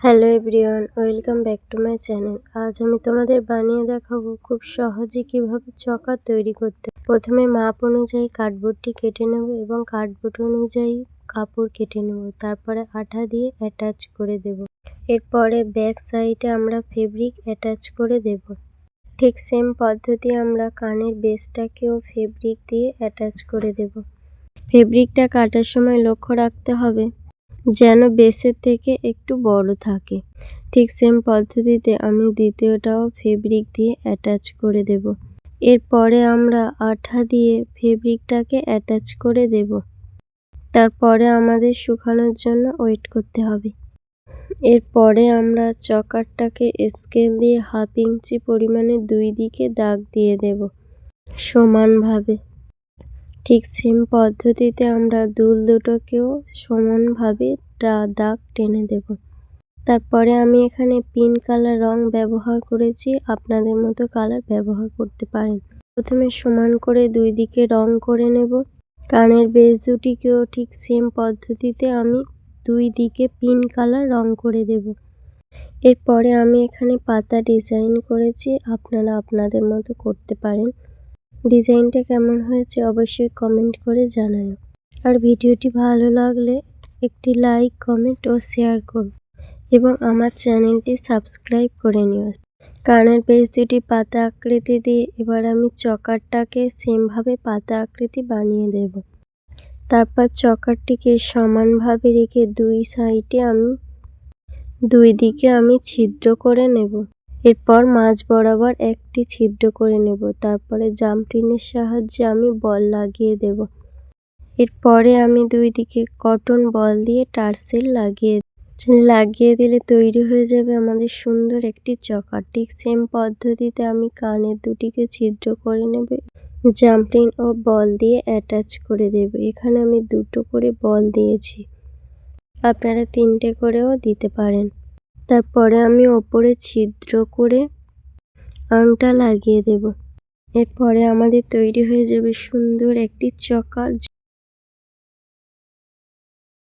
Hello everyone, welcome back to my channel. আজ আমি তোমাদের বানিয়ে দেখাবো খুব সহজে কিভাবে চকা তৈরি করতে। প্রথমে মাপ অনুযায়ী কার্ডবোর্ডটি কেটে নেব এবং কার্ডবোর্ড অনুযায়ী কাপড় কেটে নেব। তারপরে আঠা দিয়ে অ্যাটাচ করে দেব। এরপরে ব্যাক সাইডে আমরা ফেব্রিক অ্যাটাচ করে দেব। ঠিক সেম পদ্ধতি আমরা কানের বেসটাকেও ফেব্রিক দিয়ে অ্যাটাচ করে দেব। ফেব্রিকটা কাটার সময় লক্ষ্য রাখতে হবে যেন বেসের থেকে একটু বড় থাকে। ঠিক সেম পদ্ধতিতে আমি দ্বিতীয়টাও ফেব্রিক দিয়ে অ্যাটাচ করে দেব। এরপরে আমরা আঠা দিয়ে ফেব্রিকটাকে অ্যাটাচ করে দেব। তারপরে আমাদের শুকানোর জন্য ওয়েট করতে হবে। এরপরে আমরা চকারটাকে স্কেল দিয়ে 1/2 ইঞ্চি পরিমাণে দুই দিকে দাগ দিয়ে দেব সমানভাবে। ঠিক সেম পদ্ধতিতে আমরা দুল দুটোকেও সমানভাবে দাগ টেনে দেব। তারপরে আমি এখানে পিঙ্ক কালার রং ব্যবহার করেছি, আপনাদের মতো কালার ব্যবহার করতে পারেন। প্রথমে সমান করে দুই দিকে রং করে নেব। কানের বেস দুটিকেও ঠিক সেম পদ্ধতিতে আমি দুই দিকে পিঙ্ক কালার রং করে দেব। এরপরে আমি এখানে পাতা ডিজাইন করেছি, আপনারা আপনাদের মতো করতে পারেন। ডিজাইনটা কেমন হয়েছে অবশ্যই কমেন্ট করে জানাও। আর ভিডিওটি ভালো লাগলে একটি লাইক, কমেন্ট ও শেয়ার করুন এবং আমার চ্যানেলটি সাবস্ক্রাইব করে নিও। কানের বেস দুটি পাতা আকৃতি দিয়ে এবার আমি চকারটাকে সেমভাবে পাতা আকৃতি বানিয়ে দেব। তারপর চকারটিকে সমানভাবে রেখে দুই দিকে আমি ছিদ্র করে নেব। এরপর মাঝ বরাবর একটি ছিদ্র করে নেব। তারপরে জাম্পটিনের সাহায্যে আমি বল লাগিয়ে দেব। এরপরে আমি দুই দিকে কটন বল দিয়ে টার্সেল লাগিয়ে দিলে তৈরি হয়ে যাবে আমাদের সুন্দর একটি চকার। ঠিক সেম পদ্ধতিতে আমি কানের দুটিকে ছিদ্র করে নেব, জাম্পটিন ও বল দিয়ে অ্যাটাচ করে দেব। এখানে আমি দুটো করে বল দিয়েছি, আপনারা 3টে করেও দিতে পারেন। তারপরে আমি ওপরে ছিদ্র করে আংটা লাগিয়ে দেব। এরপরে আমাদের তৈরি হয়ে যাবে সুন্দর একটি চকার।